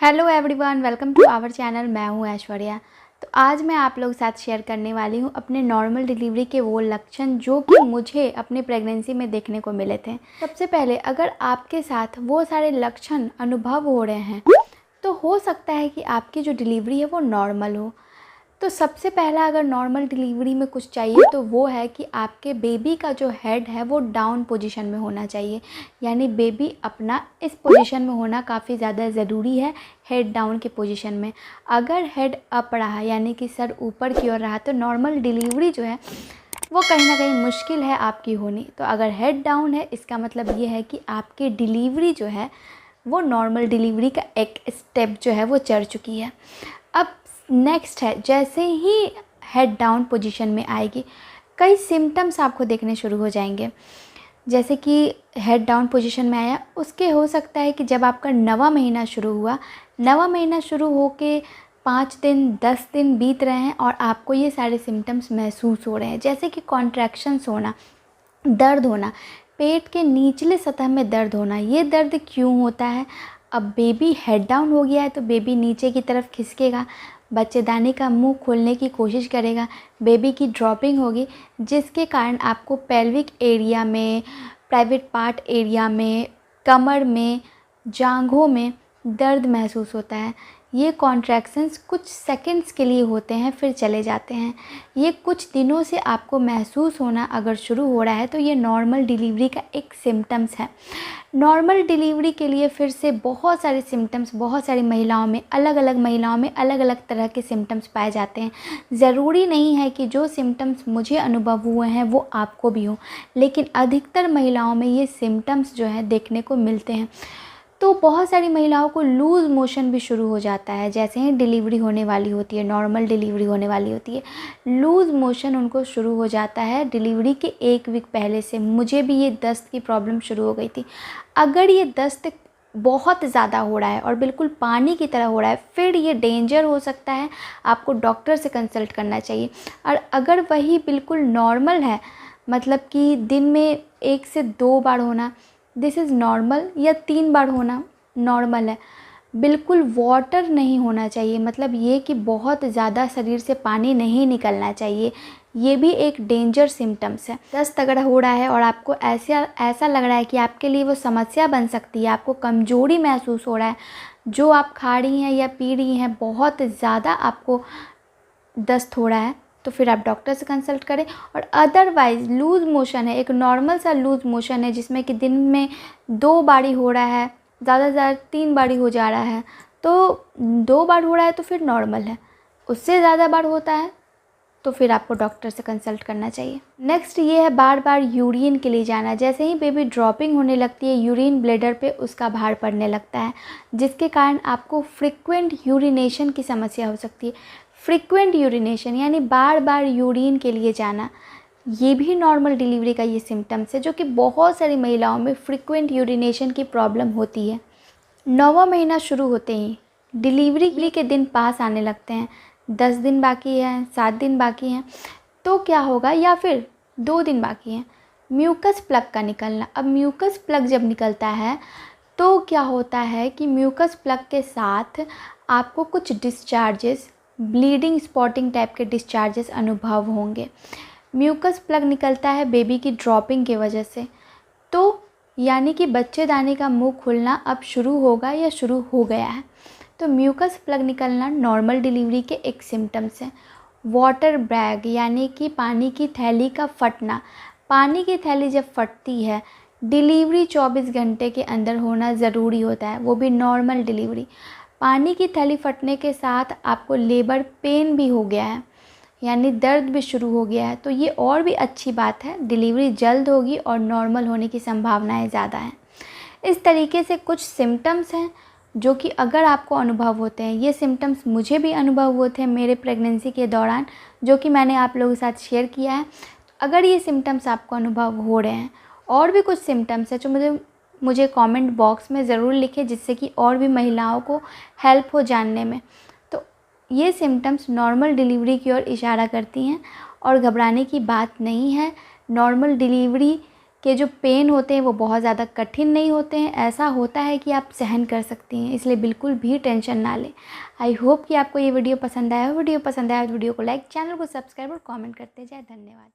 Hello everyone, welcome to our channel. मैं हूं ऐश्वर्या। तो आज मैं आप लोगों के साथ शेयर करने वाली हूं अपने नॉर्मल डिलीवरी के वो लक्षण जो कि मुझे अपने प्रेगनेंसी में देखने को मिले थे। सबसे पहले अगर आपके साथ वो सारे लक्षण अनुभव हो रहे हैं तो हो सकता है कि आपकी जो डिलीवरी है वो नॉर्मल हो। तो सबसे पहला अगर नॉर्मल डिलीवरी में कुछ चाहिए तो वो है कि आपके बेबी का जो हेड है वो डाउन पोजीशन में होना चाहिए। यानी बेबी अपना इस पोजीशन में होना काफ़ी ज़्यादा ज़रूरी है, हेड डाउन के पोजीशन में। अगर हेड अप रहा यानी कि सर ऊपर की ओर रहा तो नॉर्मल डिलीवरी जो है वो कहीं ना कहीं मुश्किल है आपकी होनी। तो अगर हेड डाउन है इसका मतलब ये है कि आपकी डिलीवरी जो है वो नॉर्मल डिलीवरी का एक स्टेप जो है वो चढ़ चुकी है। अब नेक्स्ट है, जैसे ही हेड डाउन पोजीशन में आएगी कई सिम्टम्स आपको देखने शुरू हो जाएंगे। जैसे कि हेड डाउन पोजीशन में आया, उसके हो सकता है कि जब आपका 9वां महीना शुरू हुआ, 9वां महीना शुरू हो के 5 दिन 10 दिन बीत रहे हैं और आपको ये सारे सिम्टम्स महसूस हो रहे हैं। जैसे कि कॉन्ट्रैक्शंस होना, दर्द होना, पेट के निचले सतह में दर्द होना। ये दर्द क्यों होता है? अब बेबी हेड डाउन हो गया है तो बेबी नीचे की तरफ खिसकेगा, बच्चेदानी का मुंह खोलने की कोशिश करेगा, बेबी की ड्रॉपिंग होगी जिसके कारण आपको पेल्विक एरिया में, प्राइवेट पार्ट एरिया में, कमर में, जांघों में दर्द महसूस होता है। ये कॉन्ट्रैक्शंस कुछ सेकंड्स के लिए होते हैं फिर चले जाते हैं। ये कुछ दिनों से आपको महसूस होना अगर शुरू हो रहा है तो ये नॉर्मल डिलीवरी का एक सिम्टम्स है। नॉर्मल डिलीवरी के लिए फिर से बहुत सारे सिम्टम्स, बहुत सारी महिलाओं में, अलग अलग महिलाओं में अलग अलग तरह के सिम्टम्स पाए जाते हैं। ज़रूरी नहीं है कि जो सिम्टम्स मुझे अनुभव हुए हैं वो आपको भी हों, लेकिन अधिकतर महिलाओं में ये सिम्टम्स जो है देखने को मिलते हैं। तो बहुत सारी महिलाओं को लूज़ मोशन भी शुरू हो जाता है जैसे ही डिलीवरी होने वाली होती है, नॉर्मल डिलीवरी होने वाली होती है। लूज़ मोशन उनको शुरू हो जाता है डिलीवरी के 1 वीक पहले से। मुझे भी ये दस्त की प्रॉब्लम शुरू हो गई थी। अगर ये दस्त बहुत ज़्यादा हो रहा है और बिल्कुल पानी की तरह हो रहा है फिर ये डेंजर हो सकता है, आपको डॉक्टर से कंसल्ट करना चाहिए। और अगर वही बिल्कुल नॉर्मल है, मतलब कि दिन में 1 से 2 बार होना दिस इज़ नॉर्मल, या 3 बार होना नॉर्मल है। बिल्कुल वाटर नहीं होना चाहिए, मतलब ये कि बहुत ज़्यादा शरीर से पानी नहीं निकलना चाहिए, ये भी एक डेंजर सिम्टम्स है। दस्त अगर हो रहा है और आपको ऐसा लग रहा है कि आपके लिए वो समस्या बन सकती है, आपको कमज़ोरी महसूस हो रहा है, जो आप खा रही हैं या पी रही हैं बहुत ज़्यादा आपको दस्त हो रहा है तो फिर आप डॉक्टर से कंसल्ट करें। और अदरवाइज़ लूज़ मोशन है, एक नॉर्मल सा लूज़ मोशन है जिसमें कि दिन में 2 बारी हो रहा है, ज़्यादा से ज़्यादा 3 बारी हो जा रहा है, तो 2 बार हो रहा है तो फिर नॉर्मल है। उससे ज़्यादा बार होता है तो फिर आपको डॉक्टर से कंसल्ट करना चाहिए। नेक्स्ट ये है बार बार यूरिन के लिए जाना। जैसे ही बेबी ड्रॉपिंग होने लगती है यूरिन ब्लैडर पे उसका भार पड़ने लगता है जिसके कारण आपको फ्रिक्वेंट यूरिनेशन की समस्या हो सकती है। फ्रिक्वेंट यूरिनेशन यानी बार बार यूरिन के लिए जाना, ये भी नॉर्मल डिलीवरी का ये सिम्टम्स है जो कि बहुत सारी महिलाओं में फ्रिक्वेंट यूरिनेशन की प्रॉब्लम होती है। 9वां महीना शुरू होते ही डिलीवरी के दिन पास आने लगते हैं, 10 दिन बाकी हैं, 7 दिन बाकी हैं, तो क्या होगा, या फिर 2 दिन बाकी हैं, म्यूकस प्लग का निकलना। अब म्यूकस प्लग जब निकलता है तो क्या होता है कि म्यूकस प्लग के साथ आपको कुछ डिस्चार्जेस, ब्लीडिंग स्पॉटिंग टाइप के डिस्चार्जेस अनुभव होंगे। म्यूकस प्लग निकलता है बेबी की ड्रॉपिंग की वजह से, तो यानी कि बच्चेदानी का मुंह खुलना अब शुरू होगा या शुरू हो गया है। तो म्यूकस प्लग निकलना नॉर्मल डिलीवरी के एक सिम्टम्स हैं। वाटर बैग यानी कि पानी की थैली का फटना। पानी की थैली जब फटती है डिलीवरी 24 घंटे के अंदर होना ज़रूरी होता है, वो भी नॉर्मल डिलीवरी। पानी की थैली फटने के साथ आपको लेबर पेन भी हो गया है, यानी दर्द भी शुरू हो गया है, तो ये और भी अच्छी बात है, डिलीवरी जल्द होगी और नॉर्मल होने की संभावनाएं ज़्यादा हैं। इस तरीके से कुछ सिम्टम्स हैं जो कि अगर आपको अनुभव होते हैं, ये सिम्टम्स मुझे भी अनुभव हुए थे मेरे प्रेगनेंसी के दौरान, जो कि मैंने आप लोगों के साथ शेयर किया है। अगर ये सिम्टम्स आपको अनुभव हो रहे हैं, और भी कुछ सिम्टम्स है जो मुझे कमेंट बॉक्स में ज़रूर लिखें जिससे कि और भी महिलाओं को हेल्प हो जानने में। तो ये सिम्टम्स नॉर्मल डिलीवरी की ओर इशारा करती हैं और घबराने की बात नहीं है। नॉर्मल डिलीवरी के जो पेन होते हैं वो बहुत ज़्यादा कठिन नहीं होते हैं। ऐसा होता है कि आप सहन कर सकती हैं, इसलिए बिल्कुल भी टेंशन ना लें। आई होप कि आपको ये वीडियो पसंद आया हो। वीडियो पसंद आया तो वीडियो को लाइक, चैनल को सब्सक्राइब और कमेंट करते जाए। धन्यवाद।